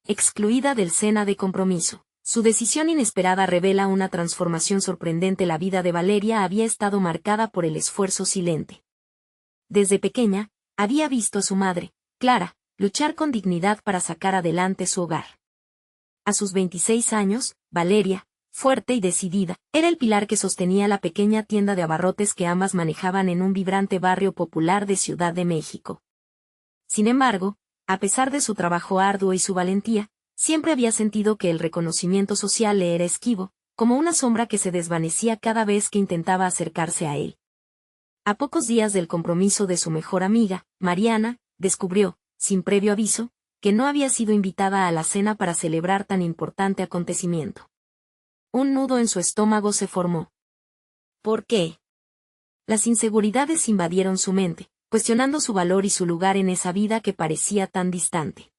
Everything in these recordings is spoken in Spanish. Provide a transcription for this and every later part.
excluida del Sena de compromiso. Su decisión inesperada revela una transformación sorprendente. La vida de Valeria había estado marcada por el esfuerzo silente. Desde pequeña, había visto a su madre, Clara, luchar con dignidad para sacar adelante su hogar. A sus 26 años, Valeria, fuerte y decidida, era el pilar que sostenía la pequeña tienda de abarrotes que ambas manejaban en un vibrante barrio popular de Ciudad de México. Sin embargo, a pesar de su trabajo arduo y su valentía, siempre había sentido que el reconocimiento social le era esquivo, como una sombra que se desvanecía cada vez que intentaba acercarse a él. A pocos días del compromiso de su mejor amiga, Mariana, descubrió, sin previo aviso, que no había sido invitada a la cena para celebrar tan importante acontecimiento. Un nudo en su estómago se formó. ¿Por qué? Las inseguridades invadieron su mente, cuestionando su valor y su lugar en esa vida que parecía tan distante.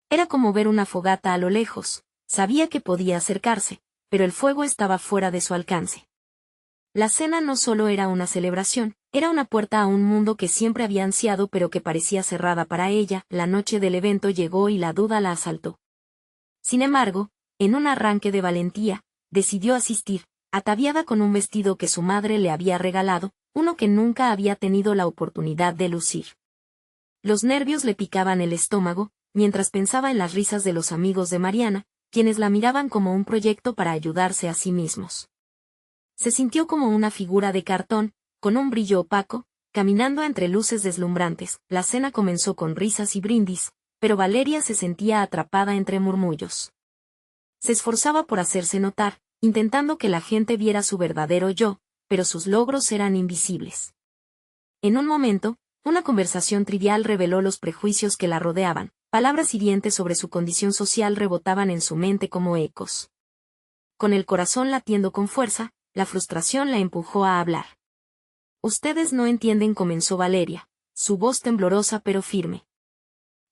Era como ver una fogata a lo lejos, sabía que podía acercarse, pero el fuego estaba fuera de su alcance. La cena no solo era una celebración, era una puerta a un mundo que siempre había ansiado pero que parecía cerrada para ella. La noche del evento llegó y la duda la asaltó. Sin embargo, en un arranque de valentía, decidió asistir, ataviada con un vestido que su madre le había regalado, uno que nunca había tenido la oportunidad de lucir. Los nervios le picaban el estómago, mientras pensaba en las risas de los amigos de Mariana, quienes la miraban como un proyecto para ayudarse a sí mismos. Se sintió como una figura de cartón, con un brillo opaco, caminando entre luces deslumbrantes. La cena comenzó con risas y brindis, pero Valeria se sentía atrapada entre murmullos. Se esforzaba por hacerse notar, intentando que la gente viera su verdadero yo, pero sus logros eran invisibles. En un momento, una conversación trivial reveló los prejuicios que la rodeaban. Palabras hirientes sobre su condición social rebotaban en su mente como ecos. Con el corazón latiendo con fuerza, la frustración la empujó a hablar. «Ustedes no entienden», comenzó Valeria, su voz temblorosa pero firme.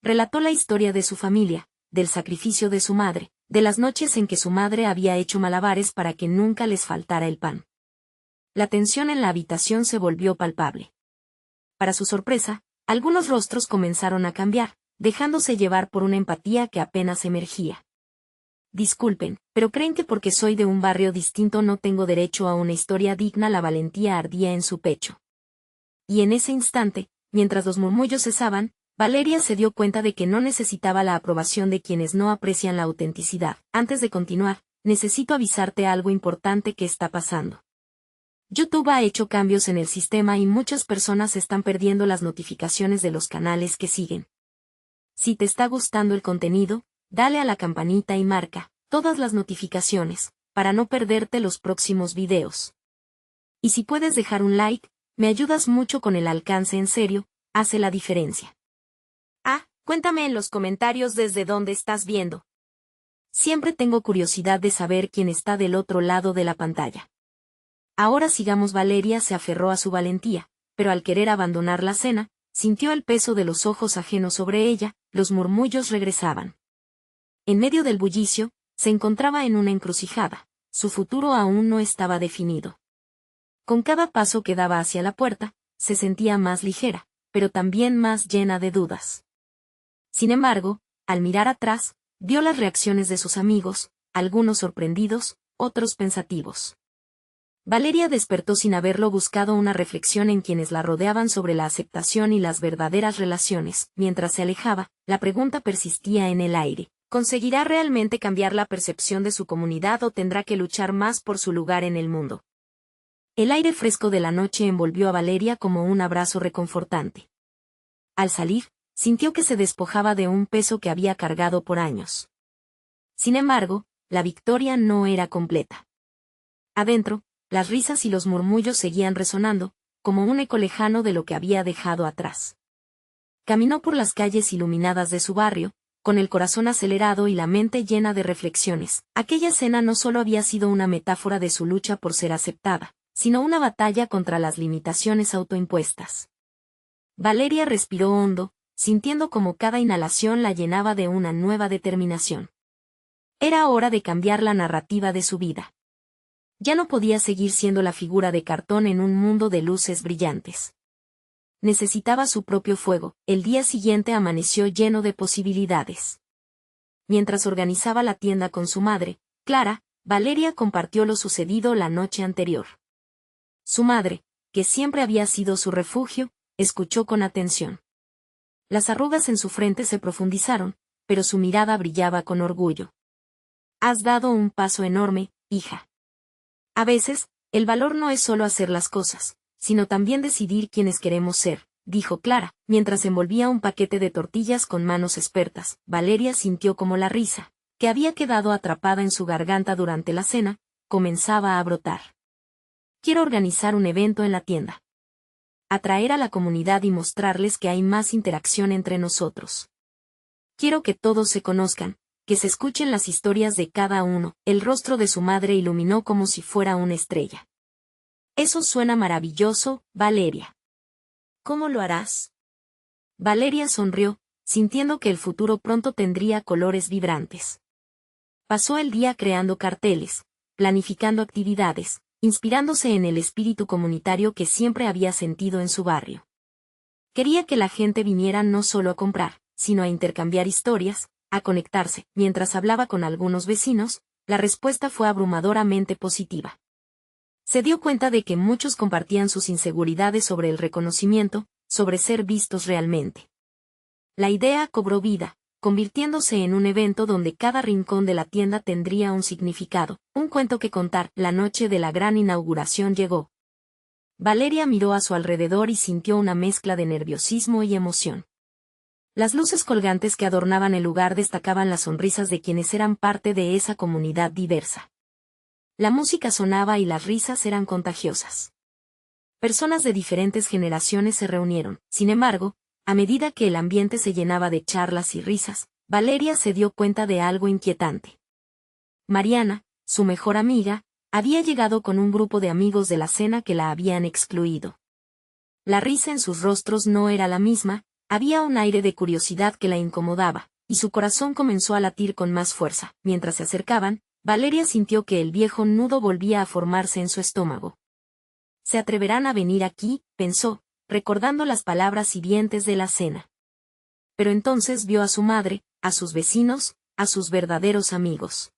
Relató la historia de su familia, del sacrificio de su madre, de las noches en que su madre había hecho malabares para que nunca les faltara el pan. La tensión en la habitación se volvió palpable. Para su sorpresa, algunos rostros comenzaron a cambiar, dejándose llevar por una empatía que apenas emergía. «Disculpen, pero creen que porque soy de un barrio distinto no tengo derecho a una historia digna». La valentía ardía en su pecho. Y en ese instante, mientras los murmullos cesaban, Valeria se dio cuenta de que no necesitaba la aprobación de quienes no aprecian la autenticidad. «Antes de continuar, necesito avisarte algo importante que está pasando. YouTube ha hecho cambios en el sistema y muchas personas están perdiendo las notificaciones de los canales que siguen. Si te está gustando el contenido, dale a la campanita y marca todas las notificaciones, para no perderte los próximos videos. Y si puedes dejar un like, me ayudas mucho con el alcance. En serio, hace la diferencia. Cuéntame en los comentarios desde dónde estás viendo. Siempre tengo curiosidad de saber quién está del otro lado de la pantalla. Ahora sigamos. Valeria se aferró a su valentía, pero al querer abandonar la cena, sintió el peso de los ojos ajenos sobre ella. Los murmullos regresaban. En medio del bullicio, se encontraba en una encrucijada. Su futuro aún no estaba definido. Con cada paso que daba hacia la puerta, se sentía más ligera, pero también más llena de dudas. Sin embargo, al mirar atrás, vio las reacciones de sus amigos, algunos sorprendidos, otros pensativos. Valeria despertó sin haberlo buscado, una reflexión en quienes la rodeaban sobre la aceptación y las verdaderas relaciones. Mientras se alejaba, la pregunta persistía en el aire. ¿Conseguirá realmente cambiar la percepción de su comunidad o tendrá que luchar más por su lugar en el mundo? El aire fresco de la noche envolvió a Valeria como un abrazo reconfortante. Al salir, sintió que se despojaba de un peso que había cargado por años. Sin embargo, la victoria no era completa. Adentro, las risas y los murmullos seguían resonando, como un eco lejano de lo que había dejado atrás. Caminó por las calles iluminadas de su barrio, con el corazón acelerado y la mente llena de reflexiones. Aquella cena no solo había sido una metáfora de su lucha por ser aceptada, sino una batalla contra las limitaciones autoimpuestas. Valeria respiró hondo, sintiendo como cada inhalación la llenaba de una nueva determinación. Era hora de cambiar la narrativa de su vida. Ya no podía seguir siendo la figura de cartón en un mundo de luces brillantes. Necesitaba su propio fuego. El día siguiente amaneció lleno de posibilidades. mientras organizaba la tienda con su madre, Clara, Valeria compartió lo sucedido la noche anterior. Su madre, que siempre había sido su refugio, escuchó con atención. Las arrugas en su frente se profundizaron, pero su mirada brillaba con orgullo. Has dado un paso enorme, hija. A veces, el valor no es solo hacer las cosas, sino también decidir quiénes queremos ser, dijo Clara, mientras envolvía un paquete de tortillas con manos expertas. Valeria sintió como la risa, que había quedado atrapada en su garganta durante la cena, comenzaba a brotar. Quiero organizar un evento en la tienda. Atraer a la comunidad y mostrarles que hay más interacción entre nosotros. Quiero que todos se conozcan, que se escuchen las historias de cada uno. El rostro de su madre iluminó como si fuera una estrella. Eso suena maravilloso, Valeria. ¿Cómo lo harás? Valeria sonrió, sintiendo que el futuro pronto tendría colores vibrantes. Pasó el día creando carteles, planificando actividades, inspirándose en el espíritu comunitario que siempre había sentido en su barrio. Quería que la gente viniera no solo a comprar, sino a intercambiar historias, a conectarse. Mientras hablaba con algunos vecinos, la respuesta fue abrumadoramente positiva. Se dio cuenta de que muchos compartían sus inseguridades sobre el reconocimiento, sobre ser vistos realmente. La idea cobró vida, convirtiéndose en un evento donde cada rincón de la tienda tendría un significado, un cuento que contar. La noche de la gran inauguración llegó. Valeria miró a su alrededor y sintió una mezcla de nerviosismo y emoción. Las luces colgantes que adornaban el lugar destacaban las sonrisas de quienes eran parte de esa comunidad diversa. La música sonaba y las risas eran contagiosas. Personas de diferentes generaciones se reunieron. Sin embargo, a medida que el ambiente se llenaba de charlas y risas, Valeria se dio cuenta de algo inquietante. Mariana, su mejor amiga, había llegado con un grupo de amigos de la cena que la habían excluido. La risa en sus rostros no era la misma, había un aire de curiosidad que la incomodaba, y su corazón comenzó a latir con más fuerza. Mientras se acercaban, Valeria sintió que el viejo nudo volvía a formarse en su estómago. ¿Se atreverán a venir aquí?, pensó, recordando las palabras hirientes de la cena. Pero entonces vio a su madre, a sus vecinos, a sus verdaderos amigos.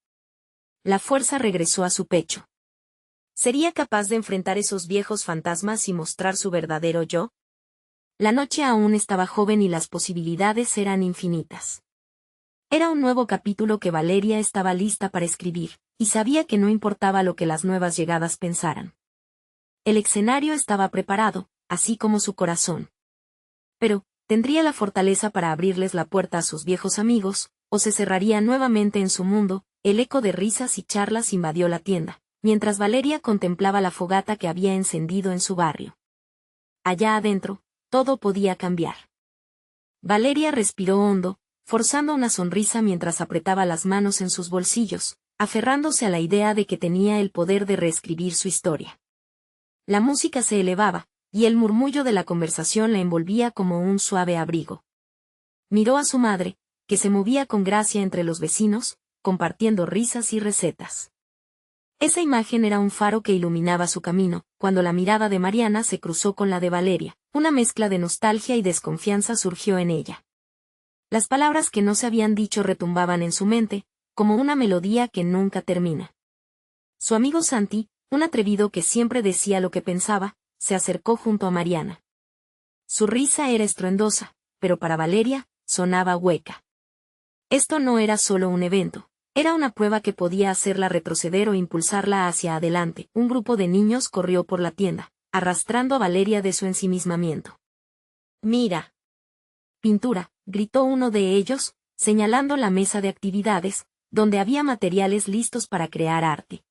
La fuerza regresó a su pecho. ¿Sería capaz de enfrentar esos viejos fantasmas y mostrar su verdadero yo? La noche aún estaba joven y las posibilidades eran infinitas. Era un nuevo capítulo que Valeria estaba lista para escribir, y sabía que no importaba lo que las nuevas llegadas pensaran. El escenario estaba preparado, así como su corazón. Pero, ¿tendría la fortaleza para abrirles la puerta a sus viejos amigos, o se cerraría nuevamente en su mundo? El eco de risas y charlas invadió la tienda, mientras Valeria contemplaba la fogata que había encendido en su barrio. Allá adentro, todo podía cambiar. Valeria respiró hondo, forzando una sonrisa mientras apretaba las manos en sus bolsillos, aferrándose a la idea de que tenía el poder de reescribir su historia. La música se elevaba, y el murmullo de la conversación la envolvía como un suave abrigo. Miró a su madre, que se movía con gracia entre los vecinos, compartiendo risas y recetas. Esa imagen era un faro que iluminaba su camino. Cuando la mirada de Mariana se cruzó con la de Valeria, una mezcla de nostalgia y desconfianza surgió en ella. Las palabras que no se habían dicho retumbaban en su mente, como una melodía que nunca termina. Su amigo Santi, un atrevido que siempre decía lo que pensaba, se acercó junto a Mariana. Su risa era estruendosa, pero para Valeria, sonaba hueca. Esto no era solo un evento. Era una prueba que podía hacerla retroceder o impulsarla hacia adelante. Un grupo de niños corrió por la tienda, arrastrando a Valeria de su ensimismamiento. «Mira. Pintura», gritó uno de ellos, señalando la mesa de actividades, donde había materiales listos para crear arte.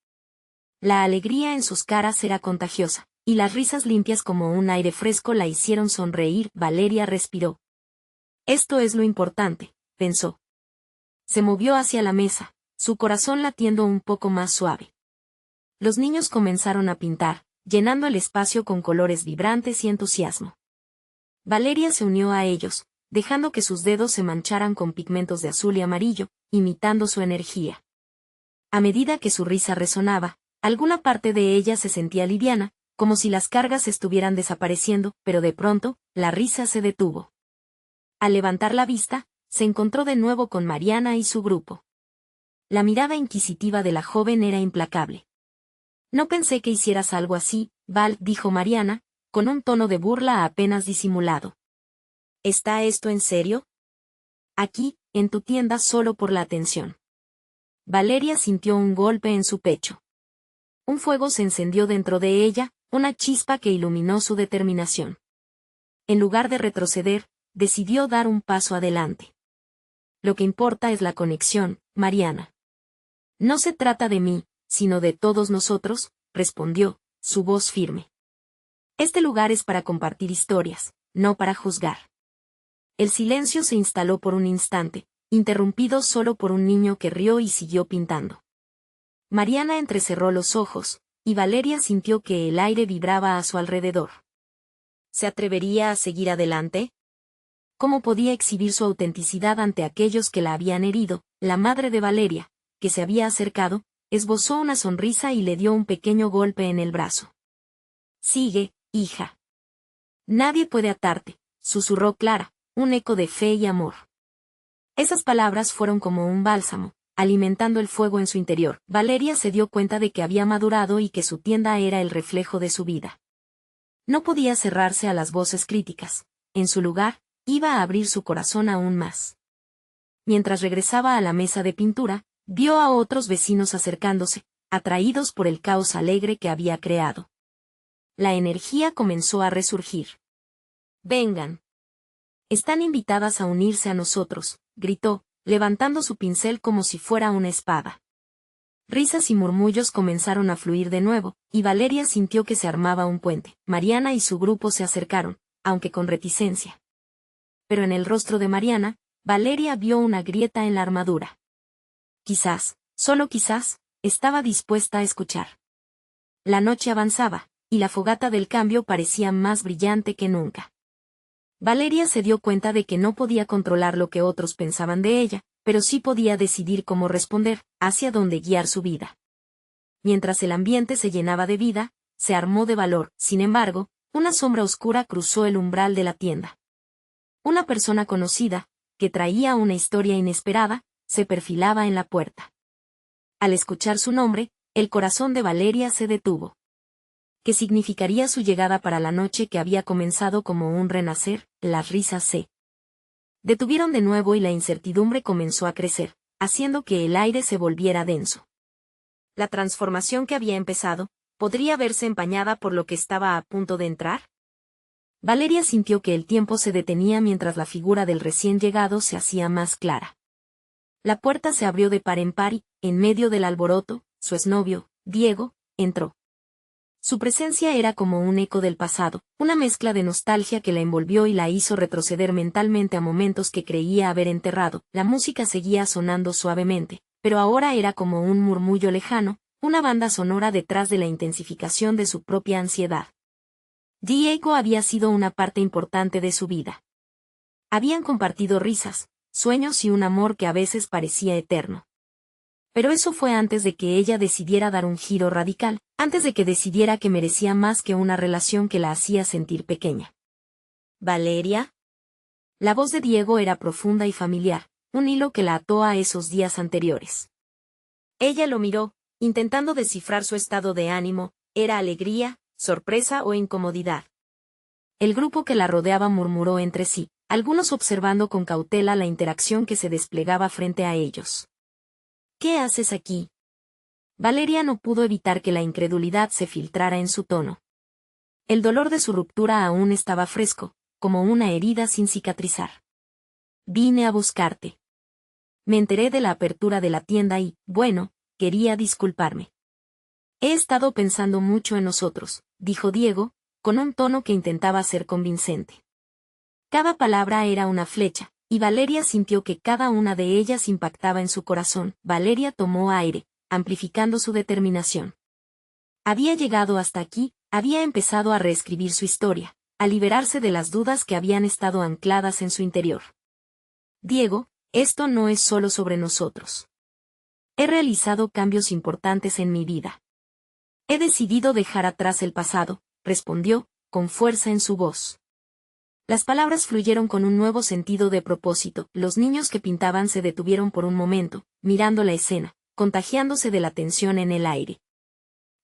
La alegría en sus caras era contagiosa, y las risas limpias como un aire fresco la hicieron sonreír. Valeria respiró. Esto es lo importante, pensó. Se movió hacia la mesa, su corazón latiendo un poco más suave. Los niños comenzaron a pintar, llenando el espacio con colores vibrantes y entusiasmo. Valeria se unió a ellos, dejando que sus dedos se mancharan con pigmentos de azul y amarillo, imitando su energía. A medida que su risa resonaba, alguna parte de ella se sentía liviana, como si las cargas estuvieran desapareciendo, pero de pronto, la risa se detuvo. Al levantar la vista, se encontró de nuevo con Mariana y su grupo. La mirada inquisitiva de la joven era implacable. No pensé que hicieras algo así, Val, dijo Mariana, con un tono de burla apenas disimulado. ¿Está esto en serio? Aquí, en tu tienda solo por la atención. Valeria sintió un golpe en su pecho. Un fuego se encendió dentro de ella, una chispa que iluminó su determinación. En lugar de retroceder, decidió dar un paso adelante. Lo que importa es la conexión, Mariana. No se trata de mí, sino de todos nosotros, respondió, su voz firme. Este lugar es para compartir historias, no para juzgar. El silencio se instaló por un instante, interrumpido solo por un niño que rió y siguió pintando. Mariana entrecerró los ojos, y Valeria sintió que el aire vibraba a su alrededor. ¿Se atrevería a seguir adelante? ¿Cómo podía exhibir su autenticidad ante aquellos que la habían herido? La madre de Valeria, que se había acercado, esbozó una sonrisa y le dio un pequeño golpe en el brazo. Sigue, hija. Nadie puede atarte, susurró Clara, un eco de fe y amor. Esas palabras fueron como un bálsamo, alimentando el fuego en su interior. Valeria se dio cuenta de que había madurado y que su tienda era el reflejo de su vida. No podía cerrarse a las voces críticas. En su lugar, iba a abrir su corazón aún más. Mientras regresaba a la mesa de pintura, vio a otros vecinos acercándose, atraídos por el caos alegre que había creado. La energía comenzó a resurgir. «Vengan. Están invitadas a unirse a nosotros», gritó, levantando su pincel como si fuera una espada. Risas y murmullos comenzaron a fluir de nuevo, y Valeria sintió que se armaba un puente. Mariana y su grupo se acercaron, aunque con reticencia. Pero en el rostro de Mariana, Valeria vio una grieta en la armadura. Quizás, solo quizás, estaba dispuesta a escuchar. La noche avanzaba, y la fogata del cambio parecía más brillante que nunca. Valeria se dio cuenta de que no podía controlar lo que otros pensaban de ella, pero sí podía decidir cómo responder, hacia dónde guiar su vida. Mientras el ambiente se llenaba de vida, se armó de valor. Sin embargo, una sombra oscura cruzó el umbral de la tienda. Una persona conocida, que traía una historia inesperada, se perfilaba en la puerta. Al escuchar su nombre, el corazón de Valeria se detuvo. ¿Qué significaría su llegada para la noche que había comenzado como un renacer? Las risas se detuvieron de nuevo y la incertidumbre comenzó a crecer, haciendo que el aire se volviera denso. La transformación que había empezado, ¿podría verse empañada por lo que estaba a punto de entrar? Valeria sintió que el tiempo se detenía mientras la figura del recién llegado se hacía más clara. La puerta se abrió de par en par y, en medio del alboroto, su exnovio, Diego, entró. Su presencia era como un eco del pasado, una mezcla de nostalgia que la envolvió y la hizo retroceder mentalmente a momentos que creía haber enterrado. La música seguía sonando suavemente, pero ahora era como un murmullo lejano, una banda sonora detrás de la intensificación de su propia ansiedad. Diego había sido una parte importante de su vida. Habían compartido risas, sueños y un amor que a veces parecía eterno. Pero eso fue antes de que ella decidiera dar un giro radical, antes de que decidiera que merecía más que una relación que la hacía sentir pequeña. ¿Valeria? La voz de Diego era profunda y familiar, un hilo que la ató a esos días anteriores. Ella lo miró, intentando descifrar su estado de ánimo, ¿era alegría, sorpresa o incomodidad? El grupo que la rodeaba murmuró entre sí, algunos observando con cautela la interacción que se desplegaba frente a ellos. ¿Qué haces aquí? Valeria no pudo evitar que la incredulidad se filtrara en su tono. El dolor de su ruptura aún estaba fresco, como una herida sin cicatrizar. Vine a buscarte. Me enteré de la apertura de la tienda y, bueno, quería disculparme. He estado pensando mucho en nosotros, dijo Diego, con un tono que intentaba ser convincente. Cada palabra era una flecha, y Valeria sintió que cada una de ellas impactaba en su corazón. Valeria tomó aire, amplificando su determinación. Había llegado hasta aquí, había empezado a reescribir su historia, a liberarse de las dudas que habían estado ancladas en su interior. Diego, esto no es solo sobre nosotros. He realizado cambios importantes en mi vida. He decidido dejar atrás el pasado, respondió, con fuerza en su voz. Las palabras fluyeron con un nuevo sentido de propósito. Los niños que pintaban se detuvieron por un momento, mirando la escena, contagiándose de la tensión en el aire.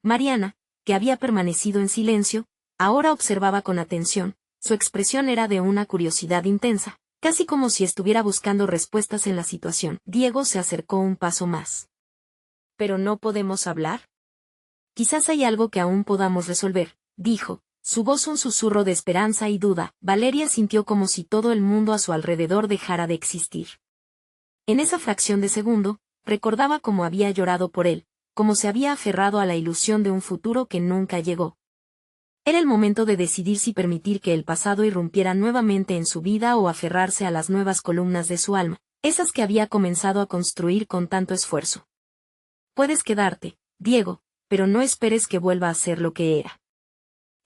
Mariana, que había permanecido en silencio, ahora observaba con atención. Su expresión era de una curiosidad intensa, casi como si estuviera buscando respuestas en la situación. Diego se acercó un paso más. ¿Pero no podemos hablar? Quizás hay algo que aún podamos resolver, dijo, su voz un susurro de esperanza y duda. Valeria sintió como si todo el mundo a su alrededor dejara de existir. En esa fracción de segundo, recordaba cómo había llorado por él, cómo se había aferrado a la ilusión de un futuro que nunca llegó. Era el momento de decidir si permitir que el pasado irrumpiera nuevamente en su vida o aferrarse a las nuevas columnas de su alma, esas que había comenzado a construir con tanto esfuerzo. Puedes quedarte, Diego, pero no esperes que vuelva a ser lo que era.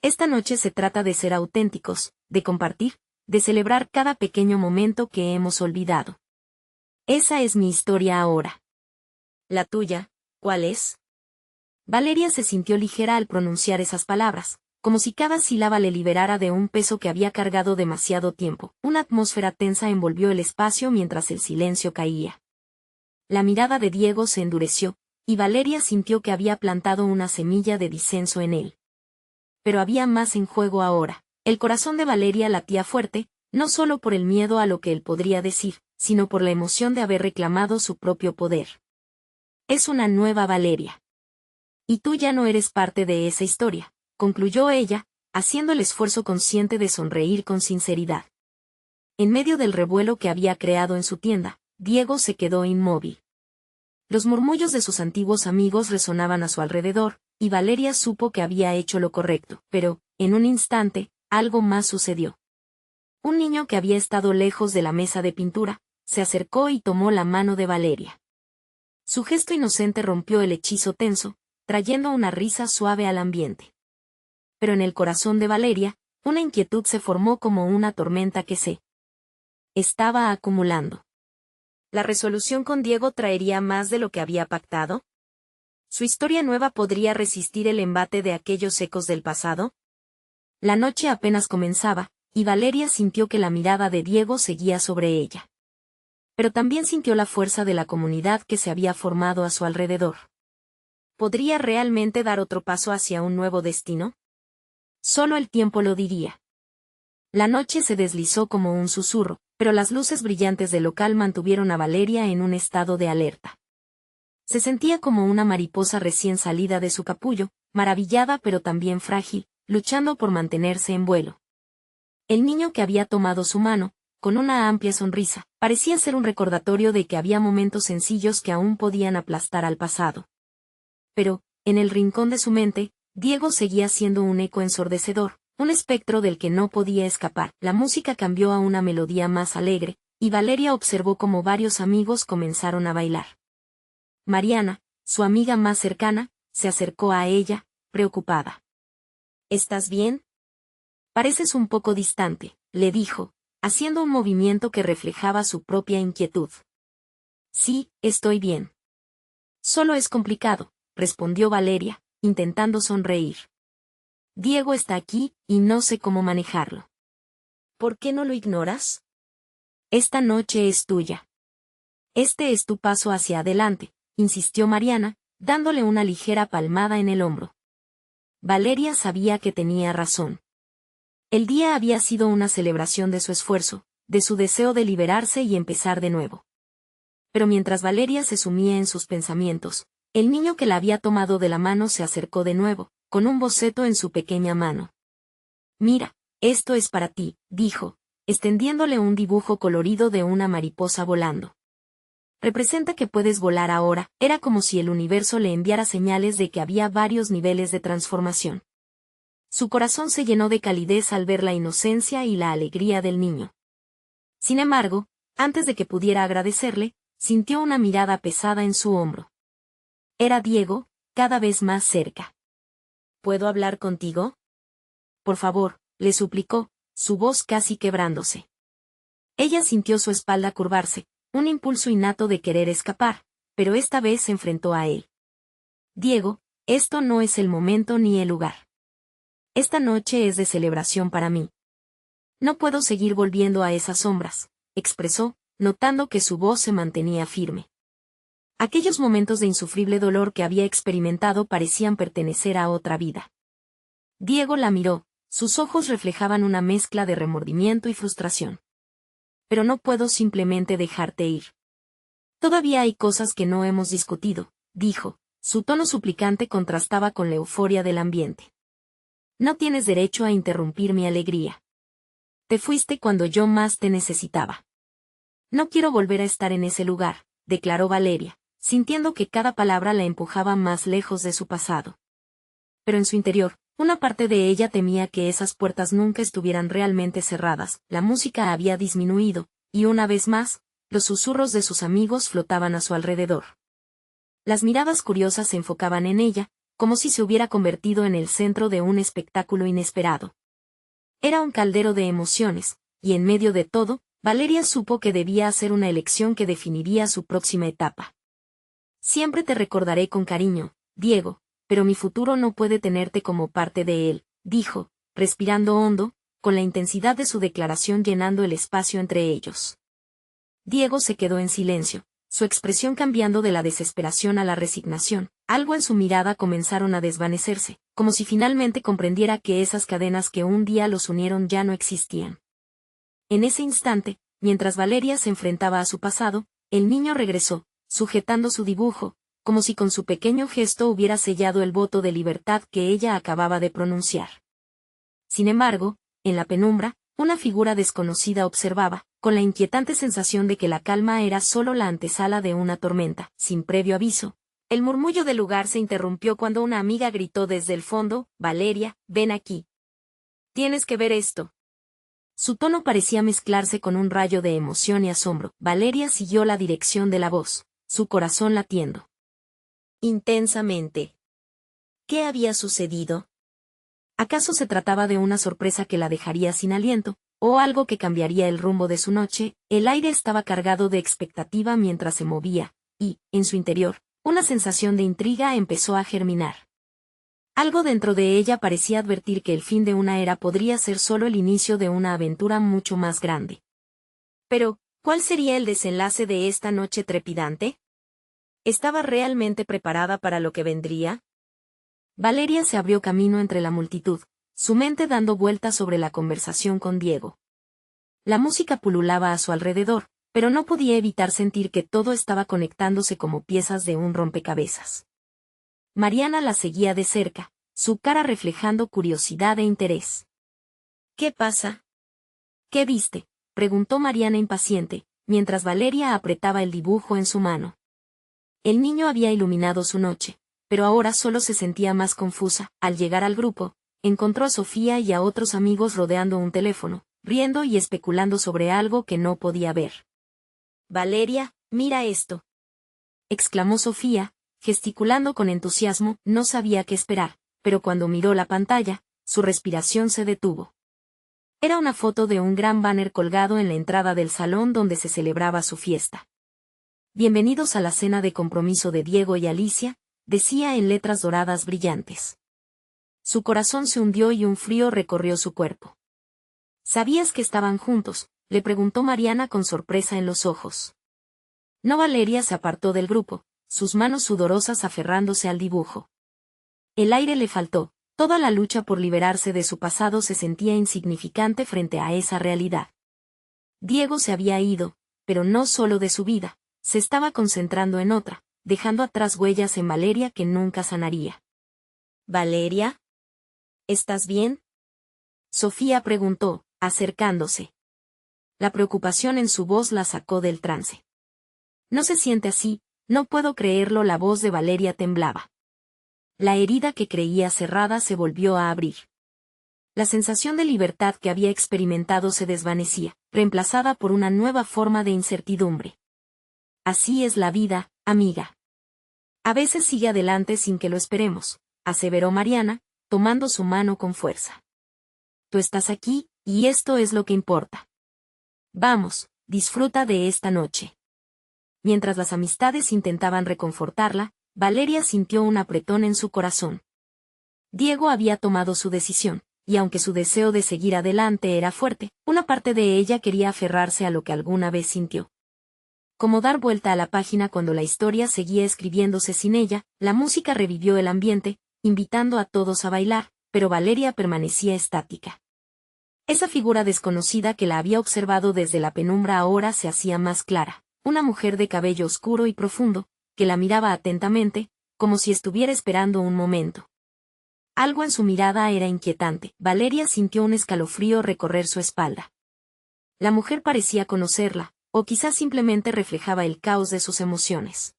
Esta noche se trata de ser auténticos, de compartir, de celebrar cada pequeño momento que hemos olvidado. Esa es mi historia ahora. ¿La tuya, cuál es? Valeria se sintió ligera al pronunciar esas palabras, como si cada sílaba le liberara de un peso que había cargado demasiado tiempo. Una atmósfera tensa envolvió el espacio mientras el silencio caía. La mirada de Diego se endureció, y Valeria sintió que había plantado una semilla de disenso en él. Pero había más en juego ahora. El corazón de Valeria latía fuerte, no solo por el miedo a lo que él podría decir, sino por la emoción de haber reclamado su propio poder. Es una nueva Valeria. Y tú ya no eres parte de esa historia, concluyó ella, haciendo el esfuerzo consciente de sonreír con sinceridad. En medio del revuelo que había creado en su tienda, Diego se quedó inmóvil. Los murmullos de sus antiguos amigos resonaban a su alrededor, y Valeria supo que había hecho lo correcto, pero, en un instante, algo más sucedió. Un niño que había estado lejos de la mesa de pintura, se acercó y tomó la mano de Valeria. Su gesto inocente rompió el hechizo tenso, trayendo una risa suave al ambiente. Pero en el corazón de Valeria, una inquietud se formó como una tormenta que se estaba acumulando. ¿La resolución con Diego traería más de lo que había pactado? ¿Su historia nueva podría resistir el embate de aquellos ecos del pasado? La noche apenas comenzaba, y Valeria sintió que la mirada de Diego seguía sobre ella. Pero también sintió la fuerza de la comunidad que se había formado a su alrededor. ¿Podría realmente dar otro paso hacia un nuevo destino? Solo el tiempo lo diría. La noche se deslizó como un susurro, pero las luces brillantes del local mantuvieron a Valeria en un estado de alerta. Se sentía como una mariposa recién salida de su capullo, maravillada pero también frágil, luchando por mantenerse en vuelo. El niño que había tomado su mano, con una amplia sonrisa, parecía ser un recordatorio de que había momentos sencillos que aún podían aplastar al pasado. Pero, en el rincón de su mente, Diego seguía siendo un eco ensordecedor, un espectro del que no podía escapar. La música cambió a una melodía más alegre, y Valeria observó cómo varios amigos comenzaron a bailar. Mariana, su amiga más cercana, se acercó a ella, preocupada. ¿Estás bien? Pareces un poco distante, le dijo, haciendo un movimiento que reflejaba su propia inquietud. Sí, estoy bien. Solo es complicado, respondió Valeria, intentando sonreír. Diego está aquí, y no sé cómo manejarlo. ¿Por qué no lo ignoras? Esta noche es tuya. Este es tu paso hacia adelante, insistió Mariana, dándole una ligera palmada en el hombro. Valeria sabía que tenía razón. El día había sido una celebración de su esfuerzo, de su deseo de liberarse y empezar de nuevo. Pero mientras Valeria se sumía en sus pensamientos, el niño que la había tomado de la mano se acercó de nuevo, con un boceto en su pequeña mano. Mira, esto es para ti, dijo, extendiéndole un dibujo colorido de una mariposa volando. Representa que puedes volar ahora. Era como si el universo le enviara señales de que había varios niveles de transformación. Su corazón se llenó de calidez al ver la inocencia y la alegría del niño. Sin embargo, antes de que pudiera agradecerle, sintió una mirada pesada en su hombro. Era Diego, cada vez más cerca. ¿Puedo hablar contigo? Por favor, le suplicó, su voz casi quebrándose. Ella sintió su espalda curvarse, un impulso innato de querer escapar, pero esta vez se enfrentó a él. Diego, esto no es el momento ni el lugar. Esta noche es de celebración para mí. No puedo seguir volviendo a esas sombras, expresó, notando que su voz se mantenía firme. Aquellos momentos de insufrible dolor que había experimentado parecían pertenecer a otra vida. Diego la miró, sus ojos reflejaban una mezcla de remordimiento y frustración. Pero no puedo simplemente dejarte ir. Todavía hay cosas que no hemos discutido, dijo, su tono suplicante contrastaba con la euforia del ambiente. No tienes derecho a interrumpir mi alegría. Te fuiste cuando yo más te necesitaba. No quiero volver a estar en ese lugar, declaró Valeria, sintiendo que cada palabra la empujaba más lejos de su pasado. Pero en su interior, una parte de ella temía que esas puertas nunca estuvieran realmente cerradas. La música había disminuido, y una vez más, los susurros de sus amigos flotaban a su alrededor. Las miradas curiosas se enfocaban en ella, como si se hubiera convertido en el centro de un espectáculo inesperado. Era un caldero de emociones, y en medio de todo, Valeria supo que debía hacer una elección que definiría su próxima etapa. Siempre te recordaré con cariño, Diego, pero mi futuro no puede tenerte como parte de él, dijo, respirando hondo, con la intensidad de su declaración llenando el espacio entre ellos. Diego se quedó en silencio, su expresión cambiando de la desesperación a la resignación. Algo en su mirada comenzaron a desvanecerse, como si finalmente comprendiera que esas cadenas que un día los unieron ya no existían. En ese instante, mientras Valeria se enfrentaba a su pasado, el niño regresó, sujetando su dibujo, como si con su pequeño gesto hubiera sellado el voto de libertad que ella acababa de pronunciar. Sin embargo, en la penumbra, una figura desconocida observaba, con la inquietante sensación de que la calma era solo la antesala de una tormenta, sin previo aviso. El murmullo del lugar se interrumpió cuando una amiga gritó desde el fondo, «Valeria, ven aquí. Tienes que ver esto». Su tono parecía mezclarse con un rayo de emoción y asombro. Valeria siguió la dirección de la voz, su corazón latiendo intensamente. ¿Qué había sucedido? ¿Acaso se trataba de una sorpresa que la dejaría sin aliento, o algo que cambiaría el rumbo de su noche? El aire estaba cargado de expectativa mientras se movía, y, en su interior, una sensación de intriga empezó a germinar. Algo dentro de ella parecía advertir que el fin de una era podría ser solo el inicio de una aventura mucho más grande. Pero, ¿cuál sería el desenlace de esta noche trepidante? ¿Estaba realmente preparada para lo que vendría? Valeria se abrió camino entre la multitud, su mente dando vueltas sobre la conversación con Diego. La música pululaba a su alrededor, pero no podía evitar sentir que todo estaba conectándose como piezas de un rompecabezas. Mariana la seguía de cerca, su cara reflejando curiosidad e interés. ¿Qué pasa? ¿Qué viste?, preguntó Mariana impaciente, mientras Valeria apretaba el dibujo en su mano. El niño había iluminado su noche, pero ahora solo se sentía más confusa. Al llegar al grupo, encontró a Sofía y a otros amigos rodeando un teléfono, riendo y especulando sobre algo que no podía ver. «Valeria, mira esto», exclamó Sofía, gesticulando con entusiasmo. No sabía qué esperar, pero cuando miró la pantalla, su respiración se detuvo. Era una foto de un gran banner colgado en la entrada del salón donde se celebraba su fiesta. «Bienvenidos a la cena de compromiso de Diego y Alicia», decía en letras doradas brillantes. Su corazón se hundió y un frío recorrió su cuerpo. «¿Sabías que estaban juntos?», le preguntó Mariana con sorpresa en los ojos. No. Valeria se apartó del grupo, sus manos sudorosas aferrándose al dibujo. El aire le faltó, toda la lucha por liberarse de su pasado se sentía insignificante frente a esa realidad. Diego se había ido, pero no solo de su vida, se estaba concentrando en otra, dejando atrás huellas en Valeria que nunca sanaría. «¿Valeria? ¿Estás bien?», Sofía preguntó, acercándose. La preocupación en su voz la sacó del trance. «No se siente así, no puedo creerlo». La voz de Valeria temblaba. La herida que creía cerrada se volvió a abrir. La sensación de libertad que había experimentado se desvanecía, reemplazada por una nueva forma de incertidumbre. «Así es la vida, amiga. A veces sigue adelante sin que lo esperemos», aseveró Mariana, tomando su mano con fuerza. «Tú estás aquí, y esto es lo que importa. Vamos, disfruta de esta noche». Mientras las amistades intentaban reconfortarla, Valeria sintió un apretón en su corazón. Diego había tomado su decisión, y aunque su deseo de seguir adelante era fuerte, una parte de ella quería aferrarse a lo que alguna vez sintió. Como dar vuelta a la página cuando la historia seguía escribiéndose sin ella, la música revivió el ambiente, invitando a todos a bailar, pero Valeria permanecía estática. Esa figura desconocida que la había observado desde la penumbra ahora se hacía más clara, una mujer de cabello oscuro y profundo, que la miraba atentamente, como si estuviera esperando un momento. Algo en su mirada era inquietante. Valeria sintió un escalofrío recorrer su espalda. La mujer parecía conocerla, o quizás simplemente reflejaba el caos de sus emociones.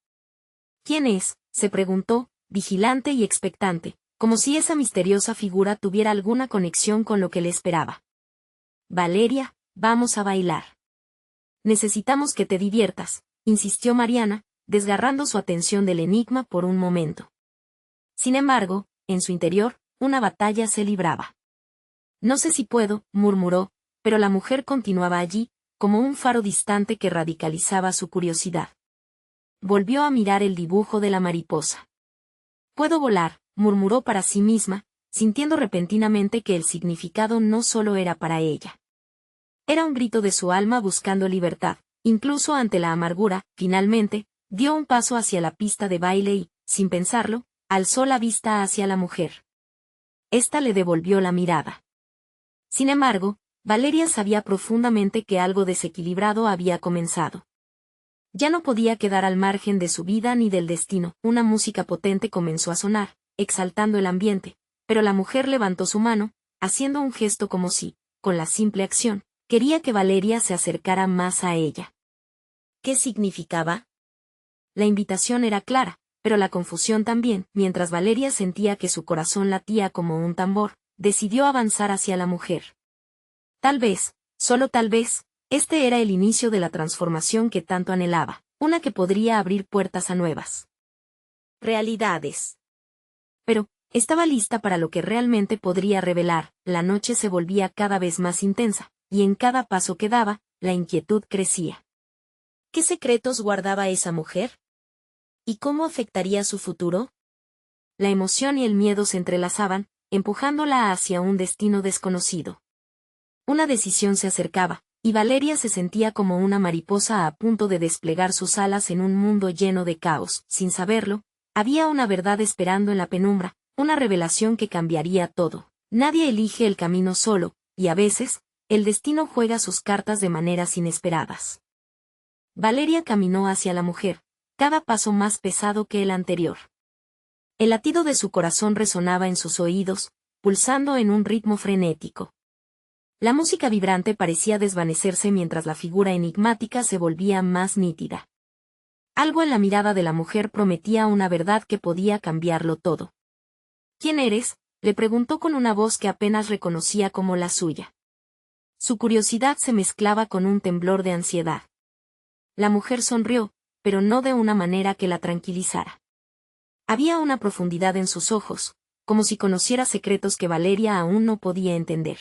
¿Quién es?, se preguntó, vigilante y expectante, como si esa misteriosa figura tuviera alguna conexión con lo que le esperaba. Valeria, vamos a bailar. Necesitamos que te diviertas, insistió Mariana, desgarrando su atención del enigma por un momento. Sin embargo, en su interior, una batalla se libraba. No sé si puedo, murmuró, pero la mujer continuaba allí, como un faro distante que radicalizaba su curiosidad. Volvió a mirar el dibujo de la mariposa. Puedo volar, murmuró para sí misma, sintiendo repentinamente que el significado no solo era para ella. Era un grito de su alma buscando libertad, incluso ante la amargura. Finalmente, dio un paso hacia la pista de baile y, sin pensarlo, alzó la vista hacia la mujer. Esta le devolvió la mirada. Sin embargo, Valeria sabía profundamente que algo desequilibrado había comenzado. Ya no podía quedar al margen de su vida ni del destino. Una música potente comenzó a sonar, exaltando el ambiente, pero la mujer levantó su mano, haciendo un gesto como si, con la simple acción, quería que Valeria se acercara más a ella. ¿Qué significaba? La invitación era clara, pero la confusión también. Mientras Valeria sentía que su corazón latía como un tambor, decidió avanzar hacia la mujer. Tal vez, solo tal vez, este era el inicio de la transformación que tanto anhelaba, una que podría abrir puertas a nuevas realidades. Pero, estaba lista para lo que realmente podría revelar. La noche se volvía cada vez más intensa, y en cada paso que daba, la inquietud crecía. ¿Qué secretos guardaba esa mujer? ¿Y cómo afectaría su futuro? La emoción y el miedo se entrelazaban, empujándola hacia un destino desconocido. Una decisión se acercaba, y Valeria se sentía como una mariposa a punto de desplegar sus alas en un mundo lleno de caos. Sin saberlo, había una verdad esperando en la penumbra, una revelación que cambiaría todo. Nadie elige el camino solo, y a veces, el destino juega sus cartas de maneras inesperadas. Valeria caminó hacia la mujer, cada paso más pesado que el anterior. El latido de su corazón resonaba en sus oídos, pulsando en un ritmo frenético. La música vibrante parecía desvanecerse mientras la figura enigmática se volvía más nítida. Algo en la mirada de la mujer prometía una verdad que podía cambiarlo todo. ¿Quién eres?, le preguntó con una voz que apenas reconocía como la suya. Su curiosidad se mezclaba con un temblor de ansiedad. La mujer sonrió, pero no de una manera que la tranquilizara. Había una profundidad en sus ojos, como si conociera secretos que Valeria aún no podía entender.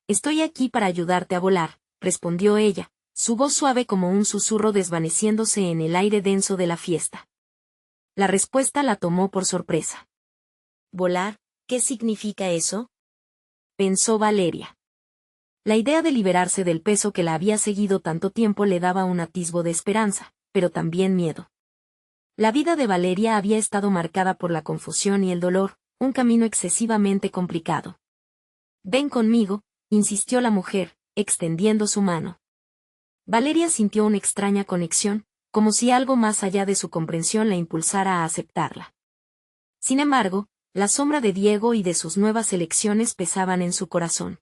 Estoy aquí para ayudarte a volar, respondió ella, su voz suave como un susurro desvaneciéndose en el aire denso de la fiesta. La respuesta la tomó por sorpresa. ¿Volar? ¿Qué significa eso?, pensó Valeria. La idea de liberarse del peso que la había seguido tanto tiempo le daba un atisbo de esperanza, pero también miedo. La vida de Valeria había estado marcada por la confusión y el dolor, un camino excesivamente complicado. Ven conmigo, insistió la mujer, extendiendo su mano. Valeria sintió una extraña conexión, como si algo más allá de su comprensión la impulsara a aceptarla. Sin embargo, la sombra de Diego y de sus nuevas elecciones pesaban en su corazón.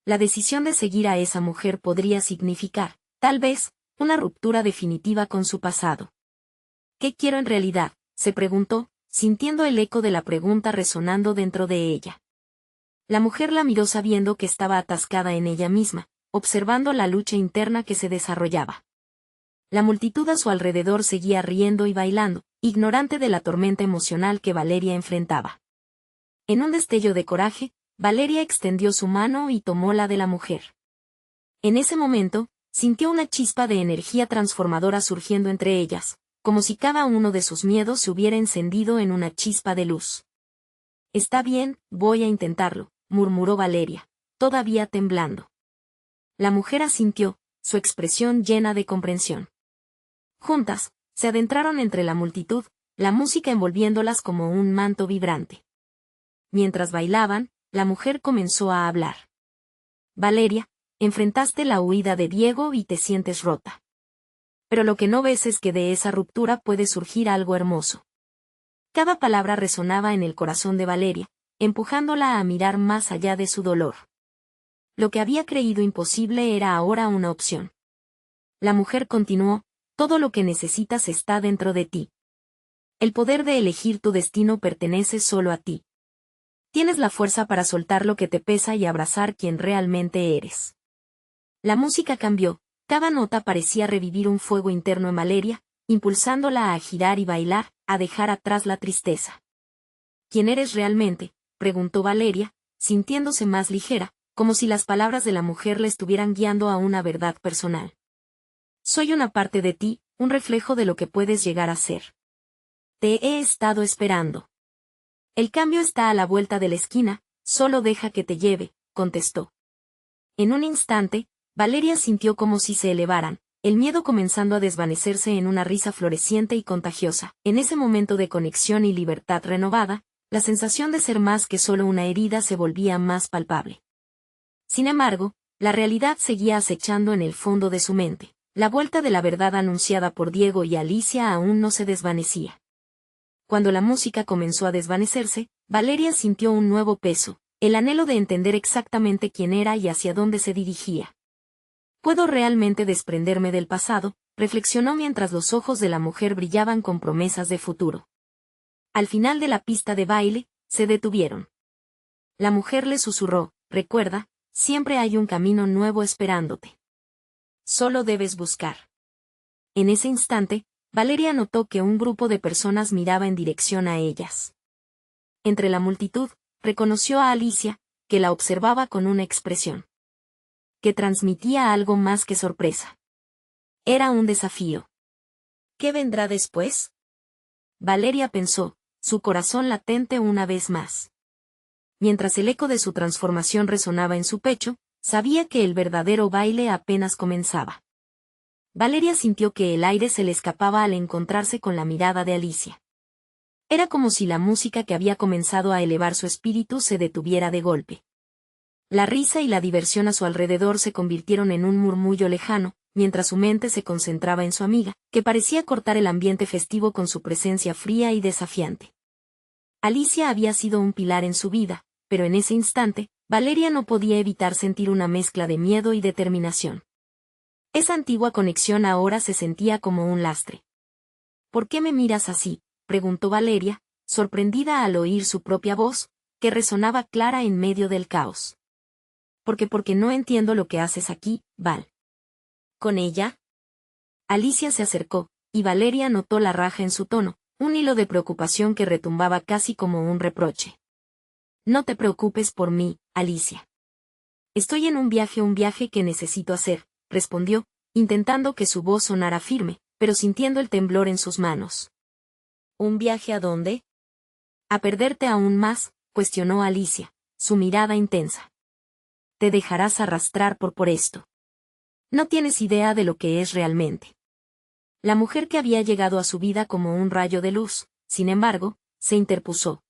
La decisión de seguir a esa mujer podría significar, tal vez, una ruptura definitiva con su pasado. ¿Qué quiero en realidad?, se preguntó, sintiendo el eco de la pregunta resonando dentro de ella. La mujer la miró sabiendo que estaba atascada en ella misma, observando la lucha interna que se desarrollaba. La multitud a su alrededor seguía riendo y bailando, ignorante de la tormenta emocional que Valeria enfrentaba. En un destello de coraje, Valeria extendió su mano y tomó la de la mujer. En ese momento, sintió una chispa de energía transformadora surgiendo entre ellas, como si cada uno de sus miedos se hubiera encendido en una chispa de luz. Está bien, voy a intentarlo, murmuró Valeria, todavía temblando. La mujer asintió, su expresión llena de comprensión. Juntas, se adentraron entre la multitud, la música envolviéndolas como un manto vibrante. Mientras bailaban, la mujer comenzó a hablar. Valeria, enfrentaste la huida de Diego y te sientes rota. Pero lo que no ves es que de esa ruptura puede surgir algo hermoso. Cada palabra resonaba en el corazón de Valeria, empujándola a mirar más allá de su dolor. Lo que había creído imposible era ahora una opción. La mujer continuó, todo lo que necesitas está dentro de ti. El poder de elegir tu destino pertenece solo a ti. Tienes la fuerza para soltar lo que te pesa y abrazar quien realmente eres. La música cambió, cada nota parecía revivir un fuego interno en Valeria, impulsándola a girar y bailar, a dejar atrás la tristeza. ¿Quién eres realmente?, preguntó Valeria, sintiéndose más ligera, como si las palabras de la mujer le estuvieran guiando a una verdad personal. Soy una parte de ti, un reflejo de lo que puedes llegar a ser. Te he estado esperando. El cambio está a la vuelta de la esquina, solo deja que te lleve, contestó. En un instante, Valeria sintió como si se elevaran, el miedo comenzando a desvanecerse en una risa floreciente y contagiosa. En ese momento de conexión y libertad renovada, la sensación de ser más que solo una herida se volvía más palpable. Sin embargo, la realidad seguía acechando en el fondo de su mente. La vuelta de la verdad anunciada por Diego y Alicia aún no se desvanecía. Cuando la música comenzó a desvanecerse, Valeria sintió un nuevo peso, el anhelo de entender exactamente quién era y hacia dónde se dirigía. ¿Puedo realmente desprenderme del pasado?, reflexionó mientras los ojos de la mujer brillaban con promesas de futuro. Al final de la pista de baile, se detuvieron. La mujer le susurró, recuerda, siempre hay un camino nuevo esperándote. Solo debes buscar. En ese instante, Valeria notó que un grupo de personas miraba en dirección a ellas. Entre la multitud, reconoció a Alicia, que la observaba con una expresión que transmitía algo más que sorpresa. Era un desafío. ¿Qué vendrá después?, Valeria pensó, su corazón latente una vez más. Mientras el eco de su transformación resonaba en su pecho, sabía que el verdadero baile apenas comenzaba. Valeria sintió que el aire se le escapaba al encontrarse con la mirada de Alicia. Era como si la música que había comenzado a elevar su espíritu se detuviera de golpe. La risa y la diversión a su alrededor se convirtieron en un murmullo lejano, mientras su mente se concentraba en su amiga, que parecía cortar el ambiente festivo con su presencia fría y desafiante. Alicia había sido un pilar en su vida, pero en ese instante, Valeria no podía evitar sentir una mezcla de miedo y determinación. Esa antigua conexión ahora se sentía como un lastre. ¿Por qué me miras así?, preguntó Valeria, sorprendida al oír su propia voz, que resonaba clara en medio del caos. Porque no entiendo lo que haces aquí, Val. ¿Con ella? Alicia se acercó, y Valeria notó la raja en su tono, un hilo de preocupación que retumbaba casi como un reproche. No te preocupes por mí, Alicia. Estoy en un viaje que necesito hacer, respondió, intentando que su voz sonara firme, pero sintiendo el temblor en sus manos. ¿Un viaje a dónde? A perderte aún más, cuestionó Alicia, su mirada intensa. Te dejarás arrastrar por esto. No tienes idea de lo que es realmente. La mujer que había llegado a su vida como un rayo de luz, sin embargo, se interpuso.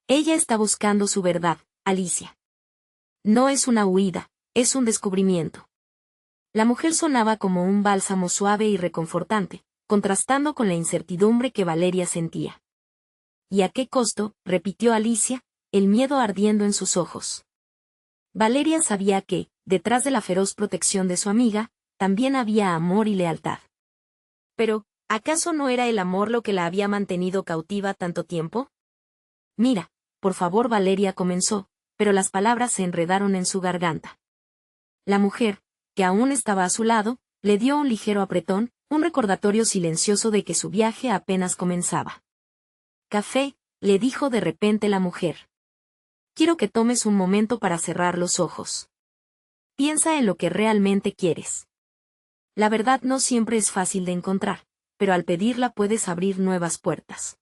Ella está buscando su verdad, Alicia. No es una huida, es un descubrimiento. La mujer sonaba como un bálsamo suave y reconfortante, contrastando con la incertidumbre que Valeria sentía. ¿Y a qué costo?, repitió Alicia, el miedo ardiendo en sus ojos. Valeria sabía que, detrás de la feroz protección de su amiga, también había amor y lealtad. Pero, ¿acaso no era el amor lo que la había mantenido cautiva tanto tiempo? Mira, por favor, Valeria comenzó, pero las palabras se enredaron en su garganta. La mujer, que aún estaba a su lado, le dio un ligero apretón, un recordatorio silencioso de que su viaje apenas comenzaba. Café, le dijo de repente la mujer. Quiero que tomes un momento para cerrar los ojos. Piensa en lo que realmente quieres. La verdad no siempre es fácil de encontrar, pero al pedirla puedes abrir nuevas puertas.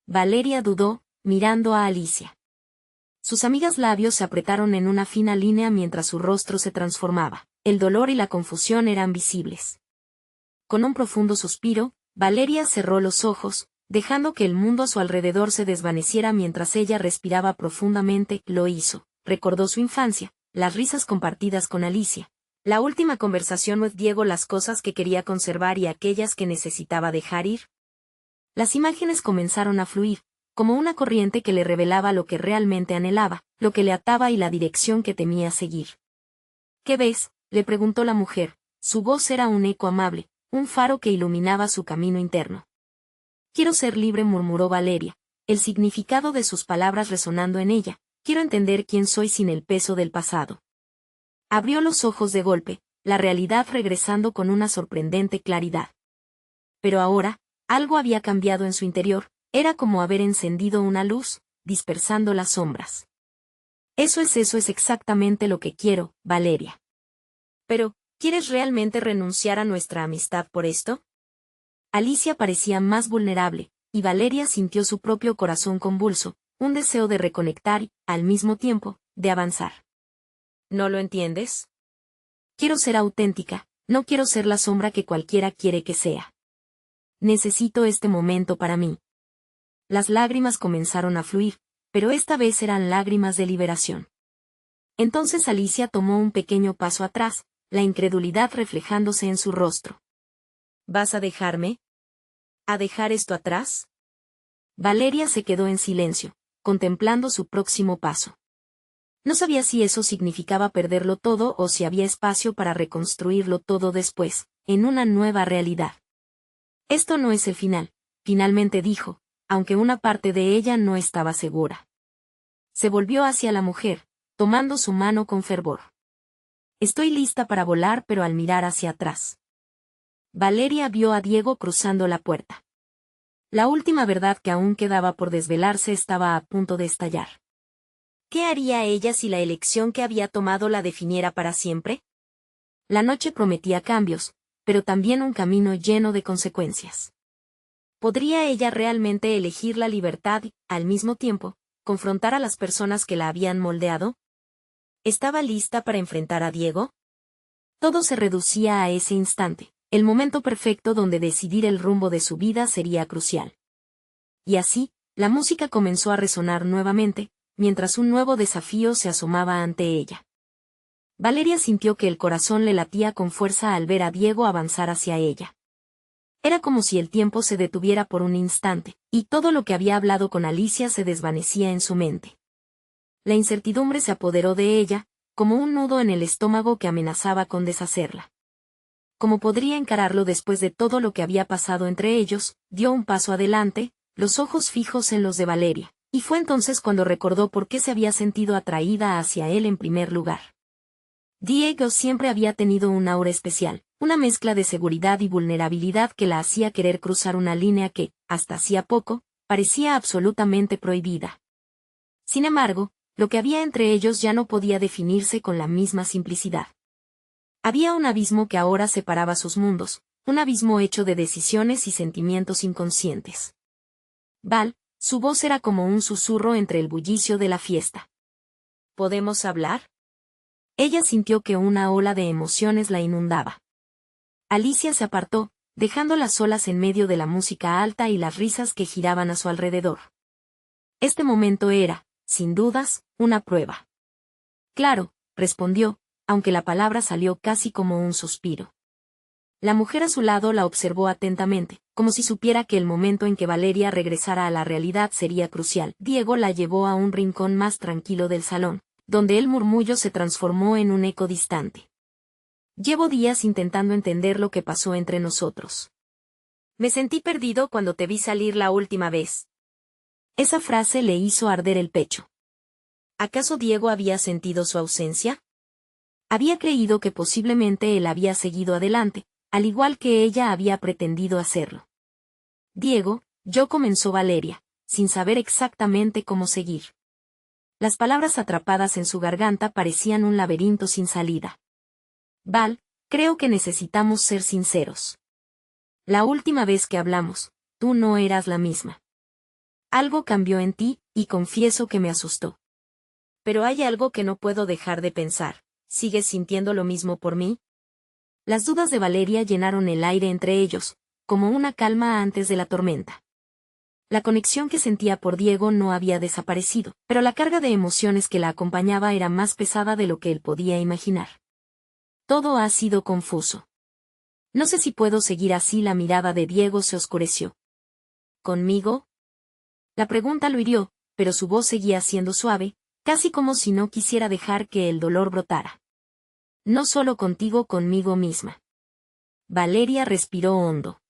Valeria dudó, mirando a Alicia. Sus amigas labios se apretaron en una fina línea mientras su rostro se transformaba. El dolor y la confusión eran visibles. Con un profundo suspiro, Valeria cerró los ojos, dejando que el mundo a su alrededor se desvaneciera mientras ella respiraba profundamente. Lo hizo. Recordó su infancia, las risas compartidas con Alicia, la última conversación con Diego, las cosas que quería conservar y aquellas que necesitaba dejar ir. Las imágenes comenzaron a fluir, como una corriente que le revelaba lo que realmente anhelaba, lo que le ataba y la dirección que temía seguir. ¿Qué ves?, le preguntó la mujer. Su voz era un eco amable, un faro que iluminaba su camino interno. Quiero ser libre, murmuró Valeria, el significado de sus palabras resonando en ella. Quiero entender quién soy sin el peso del pasado. Abrió los ojos de golpe, la realidad regresando con una sorprendente claridad. Pero ahora, algo había cambiado en su interior, era como haber encendido una luz, dispersando las sombras. Eso es exactamente lo que quiero, Valeria. Pero, ¿quieres realmente renunciar a nuestra amistad por esto? Alicia parecía más vulnerable, y Valeria sintió su propio corazón convulso, un deseo de reconectar y, al mismo tiempo, de avanzar. ¿No lo entiendes? Quiero ser auténtica, no quiero ser la sombra que cualquiera quiere que sea. Necesito este momento para mí. Las lágrimas comenzaron a fluir, pero esta vez eran lágrimas de liberación. Entonces Alicia tomó un pequeño paso atrás, la incredulidad reflejándose en su rostro. ¿Vas a dejarme? ¿A dejar esto atrás? Valeria se quedó en silencio, contemplando su próximo paso. No sabía si eso significaba perderlo todo o si había espacio para reconstruirlo todo después, en una nueva realidad. Esto no es el final, finalmente dijo, aunque una parte de ella no estaba segura. Se volvió hacia la mujer, tomando su mano con fervor. Estoy lista para volar, pero al mirar hacia atrás. Valeria vio a Diego cruzando la puerta. La última verdad que aún quedaba por desvelarse estaba a punto de estallar. ¿Qué haría ella si la elección que había tomado la definiera para siempre? La noche prometía cambios, pero también un camino lleno de consecuencias. ¿Podría ella realmente elegir la libertad y, al mismo tiempo, confrontar a las personas que la habían moldeado? ¿Estaba lista para enfrentar a Diego? Todo se reducía a ese instante, el momento perfecto donde decidir el rumbo de su vida sería crucial. Y así, la música comenzó a resonar nuevamente, mientras un nuevo desafío se asomaba ante ella. Valeria sintió que el corazón le latía con fuerza al ver a Diego avanzar hacia ella. Era como si el tiempo se detuviera por un instante, y todo lo que había hablado con Alicia se desvanecía en su mente. La incertidumbre se apoderó de ella, como un nudo en el estómago que amenazaba con deshacerla. ¿Cómo podría encararlo después de todo lo que había pasado entre ellos? Dio un paso adelante, los ojos fijos en los de Valeria, y fue entonces cuando recordó por qué se había sentido atraída hacia él en primer lugar. Diego siempre había tenido un aura especial, una mezcla de seguridad y vulnerabilidad que la hacía querer cruzar una línea que, hasta hacía poco, parecía absolutamente prohibida. Sin embargo, lo que había entre ellos ya no podía definirse con la misma simplicidad. Había un abismo que ahora separaba sus mundos, un abismo hecho de decisiones y sentimientos inconscientes. Val, su voz era como un susurro entre el bullicio de la fiesta. ¿Podemos hablar? Ella sintió que una ola de emociones la inundaba. Alicia se apartó, dejándolas solas en medio de la música alta y las risas que giraban a su alrededor. Este momento era, sin dudas, una prueba. Claro, respondió, aunque la palabra salió casi como un suspiro. La mujer a su lado la observó atentamente, como si supiera que el momento en que Valeria regresara a la realidad sería crucial. Diego la llevó a un rincón más tranquilo del salón, donde el murmullo se transformó en un eco distante. Llevo días intentando entender lo que pasó entre nosotros. Me sentí perdido cuando te vi salir la última vez. Esa frase le hizo arder el pecho. ¿Acaso Diego había sentido su ausencia? Había creído que posiblemente él había seguido adelante, al igual que ella había pretendido hacerlo. Diego, comenzó Valeria, sin saber exactamente cómo seguir. Las palabras atrapadas en su garganta parecían un laberinto sin salida. Val, creo que necesitamos ser sinceros. La última vez que hablamos, tú no eras la misma. Algo cambió en ti, y confieso que me asustó. Pero hay algo que no puedo dejar de pensar. ¿Sigues sintiendo lo mismo por mí? Las dudas de Valeria llenaron el aire entre ellos, como una calma antes de la tormenta. La conexión que sentía por Diego no había desaparecido, pero la carga de emociones que la acompañaba era más pesada de lo que él podía imaginar. Todo ha sido confuso. No sé si puedo seguir así. La mirada de Diego se oscureció. ¿Conmigo? La pregunta lo hirió, pero su voz seguía siendo suave, casi como si no quisiera dejar que el dolor brotara. No solo contigo, conmigo misma. Valeria respiró hondo.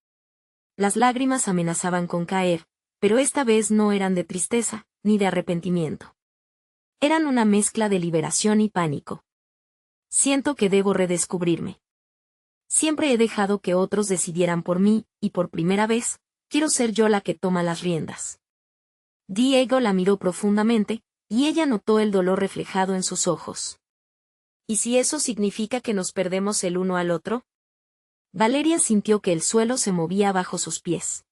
Las lágrimas amenazaban con caer, pero esta vez no eran de tristeza, ni de arrepentimiento. Eran una mezcla de liberación y pánico. Siento que debo redescubrirme. Siempre he dejado que otros decidieran por mí, y por primera vez, quiero ser yo la que toma las riendas. Diego la miró profundamente, y ella notó el dolor reflejado en sus ojos. ¿Y si eso significa que nos perdemos el uno al otro? Valeria sintió que el suelo se movía bajo sus pies.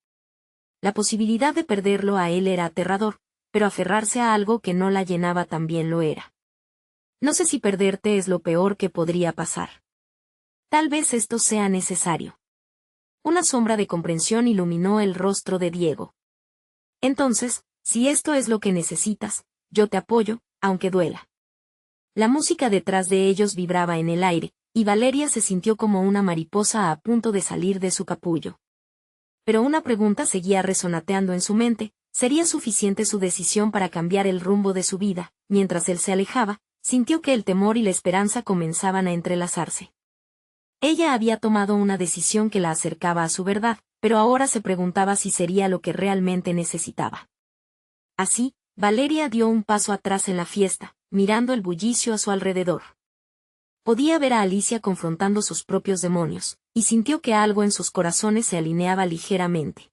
La posibilidad de perderlo a él era aterrador, pero aferrarse a algo que no la llenaba también lo era. No sé si perderte es lo peor que podría pasar. Tal vez esto sea necesario. Una sombra de comprensión iluminó el rostro de Diego. Entonces, si esto es lo que necesitas, yo te apoyo, aunque duela. La música detrás de ellos vibraba en el aire, y Valeria se sintió como una mariposa a punto de salir de su capullo. Pero una pregunta seguía resonateando en su mente: ¿sería suficiente su decisión para cambiar el rumbo de su vida? Mientras él se alejaba, sintió que el temor y la esperanza comenzaban a entrelazarse. Ella había tomado una decisión que la acercaba a su verdad, pero ahora se preguntaba si sería lo que realmente necesitaba. Así, Valeria dio un paso atrás en la fiesta, mirando el bullicio a su alrededor. Podía ver a Alicia confrontando sus propios demonios, y sintió que algo en sus corazones se alineaba ligeramente.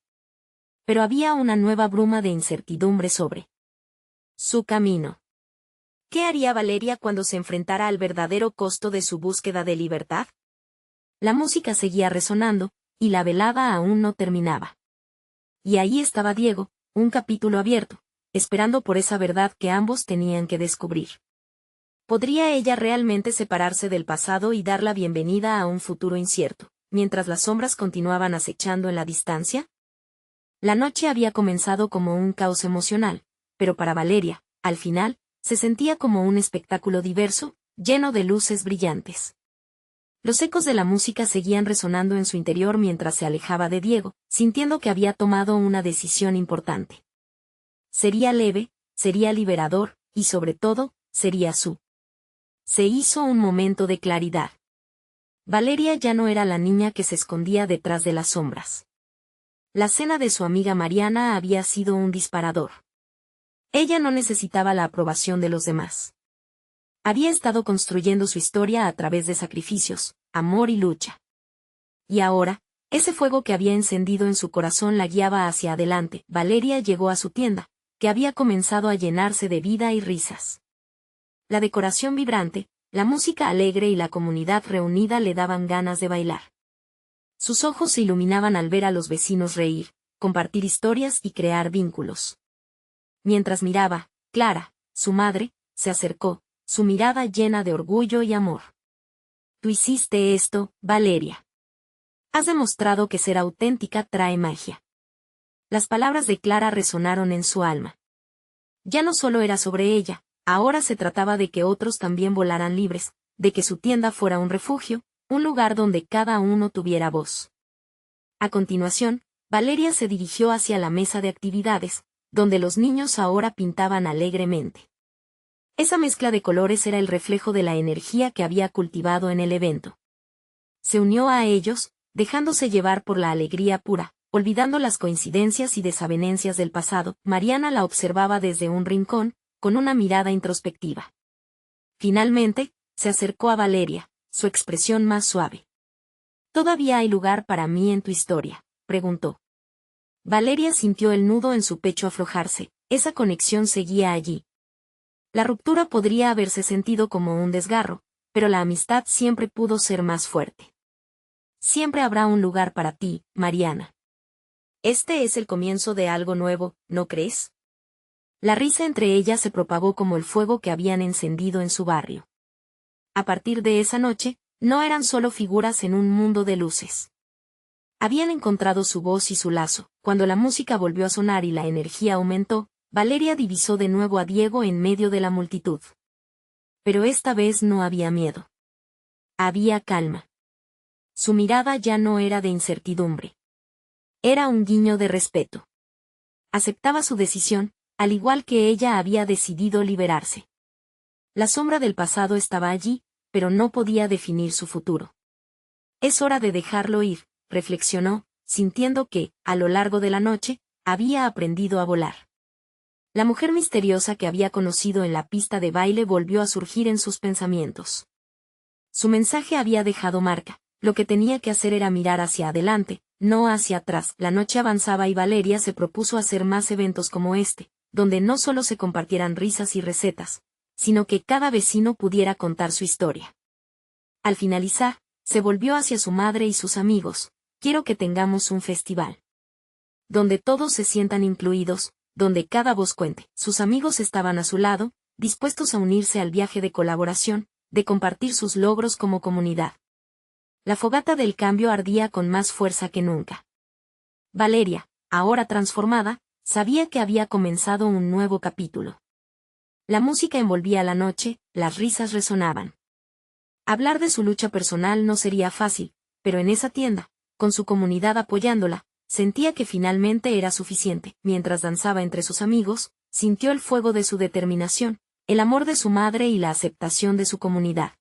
Pero había una nueva bruma de incertidumbre sobre su camino. ¿Qué haría Valeria cuando se enfrentara al verdadero costo de su búsqueda de libertad? La música seguía resonando, y la velada aún no terminaba. Y ahí estaba Diego, un capítulo abierto, esperando por esa verdad que ambos tenían que descubrir. ¿Podría ella realmente separarse del pasado y dar la bienvenida a un futuro incierto, mientras las sombras continuaban acechando en la distancia? La noche había comenzado como un caos emocional, pero para Valeria, al final, se sentía como un espectáculo diverso, lleno de luces brillantes. Los ecos de la música seguían resonando en su interior mientras se alejaba de Diego, sintiendo que había tomado una decisión importante. Sería leve, sería liberador, y sobre todo, sería su. Se hizo un momento de claridad. Valeria ya no era la niña que se escondía detrás de las sombras. La cena de su amiga Mariana había sido un disparador. Ella no necesitaba la aprobación de los demás. Había estado construyendo su historia a través de sacrificios, amor y lucha. Y ahora, ese fuego que había encendido en su corazón la guiaba hacia adelante. Valeria llegó a su tienda, que había comenzado a llenarse de vida y risas. La decoración vibrante, la música alegre y la comunidad reunida le daban ganas de bailar. Sus ojos se iluminaban al ver a los vecinos reír, compartir historias y crear vínculos. Mientras miraba, Clara, su madre, se acercó, su mirada llena de orgullo y amor. Tú hiciste esto, Valeria. Has demostrado que ser auténtica trae magia. Las palabras de Clara resonaron en su alma. Ya no solo era sobre ella, ahora se trataba de que otros también volaran libres, de que su tienda fuera un refugio, un lugar donde cada uno tuviera voz. A continuación, Valeria se dirigió hacia la mesa de actividades, donde los niños ahora pintaban alegremente. Esa mezcla de colores era el reflejo de la energía que había cultivado en el evento. Se unió a ellos, dejándose llevar por la alegría pura, olvidando las coincidencias y desavenencias del pasado. Mariana la observaba desde un rincón, con una mirada introspectiva. Finalmente, se acercó a Valeria, su expresión más suave. ¿Todavía hay lugar para mí en tu historia?, preguntó. Valeria sintió el nudo en su pecho aflojarse, esa conexión seguía allí. La ruptura podría haberse sentido como un desgarro, pero la amistad siempre pudo ser más fuerte. Siempre habrá un lugar para ti, Mariana. Este es el comienzo de algo nuevo, ¿no crees? La risa entre ellas se propagó como el fuego que habían encendido en su barrio. A partir de esa noche, no eran solo figuras en un mundo de luces. Habían encontrado su voz y su lazo. Cuando la música volvió a sonar y la energía aumentó, Valeria divisó de nuevo a Diego en medio de la multitud. Pero esta vez no había miedo. Había calma. Su mirada ya no era de incertidumbre. Era un guiño de respeto. Aceptaba su decisión, al igual que ella había decidido liberarse. La sombra del pasado estaba allí, pero no podía definir su futuro. Es hora de dejarlo ir, reflexionó, sintiendo que, a lo largo de la noche, había aprendido a volar. La mujer misteriosa que había conocido en la pista de baile volvió a surgir en sus pensamientos. Su mensaje había dejado marca, lo que tenía que hacer era mirar hacia adelante, no hacia atrás. La noche avanzaba y Valeria se propuso hacer más eventos como este, donde no solo se compartieran risas y recetas, sino que cada vecino pudiera contar su historia. Al finalizar, se volvió hacia su madre y sus amigos: quiero que tengamos un festival donde todos se sientan incluidos, donde cada voz cuente. Sus amigos estaban a su lado, dispuestos a unirse al viaje de colaboración, de compartir sus logros como comunidad. La fogata del cambio ardía con más fuerza que nunca. Valeria, ahora transformada, sabía que había comenzado un nuevo capítulo. La música envolvía la noche, las risas resonaban. Hablar de su lucha personal no sería fácil, pero en esa tienda, con su comunidad apoyándola, sentía que finalmente era suficiente. Mientras danzaba entre sus amigos, sintió el fuego de su determinación, el amor de su madre y la aceptación de su comunidad.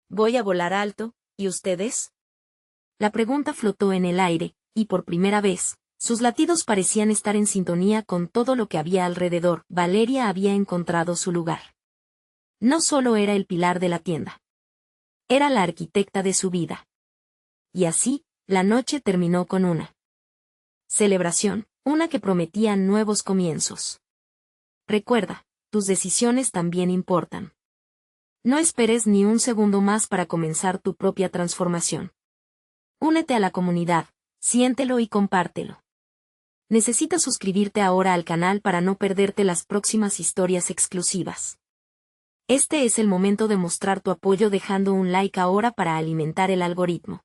«Voy a volar alto, ¿y ustedes?». La pregunta flotó en el aire, y por primera vez, sus latidos parecían estar en sintonía con todo lo que había alrededor. Valeria había encontrado su lugar. No solo era el pilar de la tienda. Era la arquitecta de su vida. Y así, la noche terminó con una celebración, una que prometía nuevos comienzos. Recuerda, tus decisiones también importan. No esperes ni un segundo más para comenzar tu propia transformación. Únete a la comunidad, siéntelo y compártelo. Necesitas suscribirte ahora al canal para no perderte las próximas historias exclusivas. Este es el momento de mostrar tu apoyo dejando un like ahora para alimentar el algoritmo.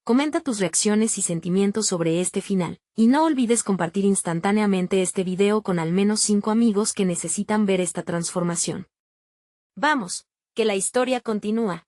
Comenta tus reacciones y sentimientos sobre este final, y no olvides compartir instantáneamente este video con al menos 5 amigos que necesitan ver esta transformación. ¡Vamos, que la historia continúa!